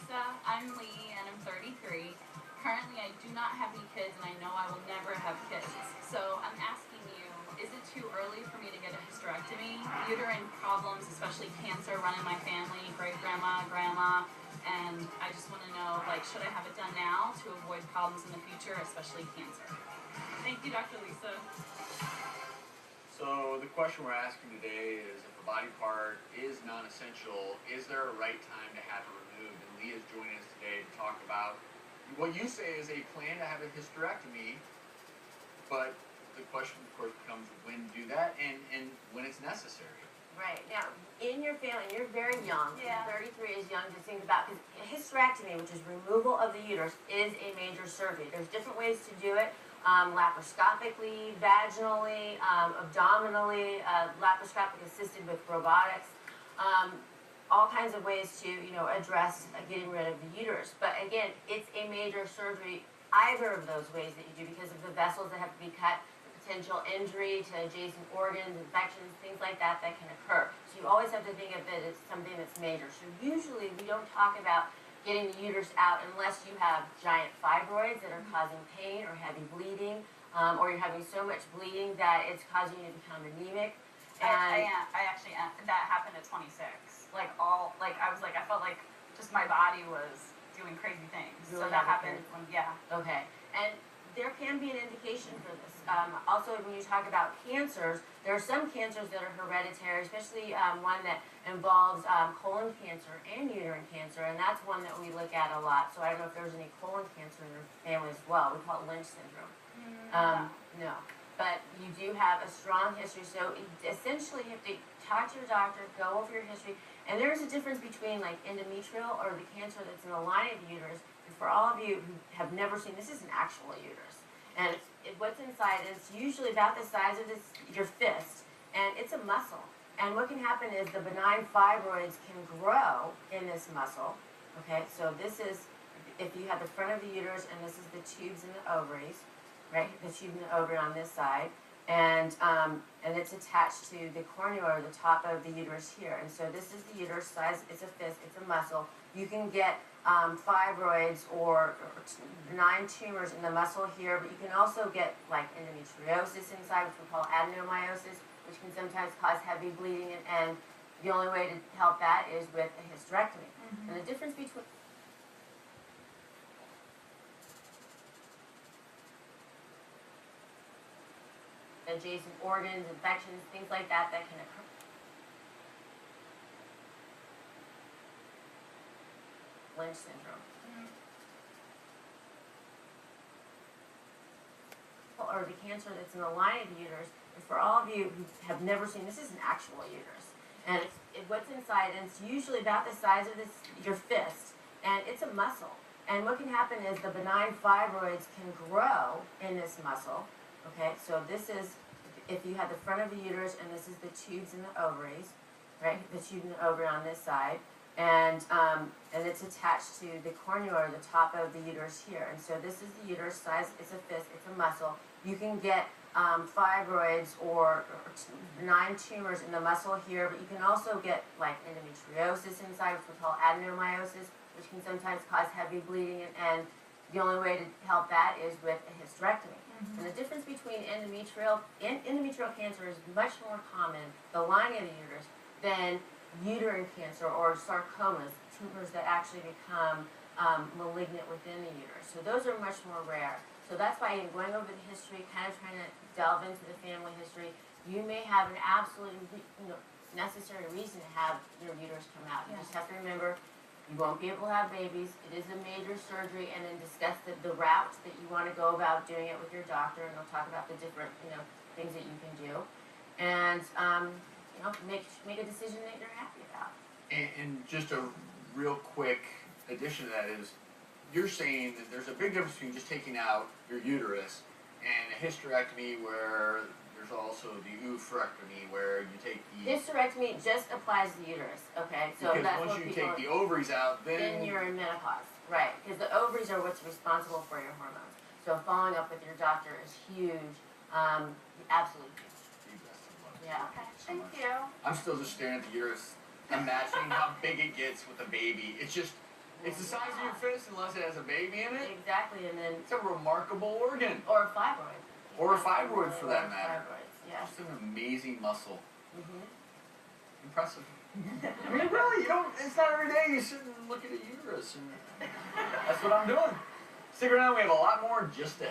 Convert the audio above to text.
Lisa. I'm Lee, and I'm 33. Currently, I do not have any kids, and I know I will never have kids. So I'm asking you, is it too early for me to get a hysterectomy? Uterine problems, especially cancer, run in my family, great-grandma, grandma, and I just want to know, like, should I have it done now to avoid problems in the future, especially cancer? Thank you, Dr. Lisa. So the question we're asking today is, if a body part is non-essential, is there a right time to have it removed? And Lee is joining us today to talk about what you say is a plan to have a hysterectomy, but the question, of course, becomes when to do that and when it's necessary. Right. Now, in your family, you're very young. Yeah. 33 is young to think about, because hysterectomy, which is removal of the uterus, is a major surgery. There's different ways to do it. Laparoscopically, vaginally, abdominally, laparoscopic assisted with robotics, all kinds of ways to, address getting rid of the uterus. But again, it's a major surgery, either of those ways that you do, because of the vessels that have to be cut, the potential injury to adjacent organs, infections, things like that that can occur. So you always have to think of it as something that's major. So usually we don't talk about getting the uterus out unless you have giant fibroids that are causing pain or heavy bleeding, or you're having so much bleeding that it's causing you to become anemic. And I actually, that happened at 26. I felt like just my body was doing crazy things. Really so that happened when, Okay. And there can be an indication for this. Also, when you talk about cancers, there are some cancers that are hereditary, especially one that involves colon cancer and uterine cancer, and that's one that we look at a lot. So I don't know if there's any colon cancer in your family as well. We call it Lynch syndrome. No. But you do have a strong history, so essentially you have to talk to your doctor, go over your history, and there's a difference between like endometrial or the cancer that's in the lining of the uterus. And for all of you who have never seen, this is an actual uterus. And what's inside is usually about the size of your fist, and it's a muscle. And what can happen is the benign fibroids can grow in this muscle. Okay, so this is, if you have the front of the uterus, and this is the tubes and the ovaries, right? The tube and the ovary on this side, and it's attached to the cornua, or the top of the uterus here. And so this is the uterus size. It's a fist. It's a muscle. You can get fibroids or benign tumors in the muscle here, but you can also get like endometriosis inside, which we call adenomyosis, which can sometimes cause heavy bleeding, and the only way to help that is with a hysterectomy. Mm-hmm. And the difference between adjacent organs, infections, things like that that can occur. Lynch syndrome. Or the cancer that's in the lining of the uterus. And for all of you who have never seen, this is an actual uterus. And what's inside, and it's usually about the size of your fist, and it's a muscle. And what can happen is the benign fibroids can grow in this muscle. Okay, so this is, if you have the front of the uterus, and this is the tubes and the ovaries, right? The tube and the ovary on this side, and it's attached to the cornua, or the top of the uterus here. And so this is the uterus size. It's a fist. It's a muscle. You can get fibroids or benign tumors in the muscle here, but you can also get like endometriosis inside, which we call adenomyosis, which can sometimes cause heavy bleeding, and the only way to help that is with a hysterectomy. Mm-hmm. And the difference between endometrial cancer is much more common, the lining of the uterus, than uterine cancer or sarcomas, tumors that actually become malignant within the uterus. So those are much more rare. So that's why in going over the history, kind of trying to delve into the family history, you may have an absolutely necessary reason to have your uterus come out. You just have to remember, you won't be able to have babies. It is a major surgery, and then discuss the route that you want to go about doing it with your doctor, and they'll talk about the different things that you can do, and make a decision that you're happy about. And just a real quick addition to that is, you're saying that there's a big difference between just taking out your uterus and a hysterectomy, where there's also the oophorectomy, where you take the... Hysterectomy just applies to the uterus, okay? So because that's once what you take the ovaries out, then you're in menopause, right? Because the ovaries are what's responsible for your hormones. So following up with your doctor is huge, absolutely huge. Yeah. Okay, thank you. I'm still just staring at the uterus, imagining how big it gets with a baby. It's just, It's the size of your fist unless it has a baby in it. Exactly, and then It's a remarkable organ. or a fibroid. Or a fibroid for that matter. Fibroids, yeah. Just an amazing muscle. Mm-hmm. Impressive. I mean, really, you don't. It's not every day you sit and look at a uterus, and that's what I'm doing. Stick around. We have a lot more just to.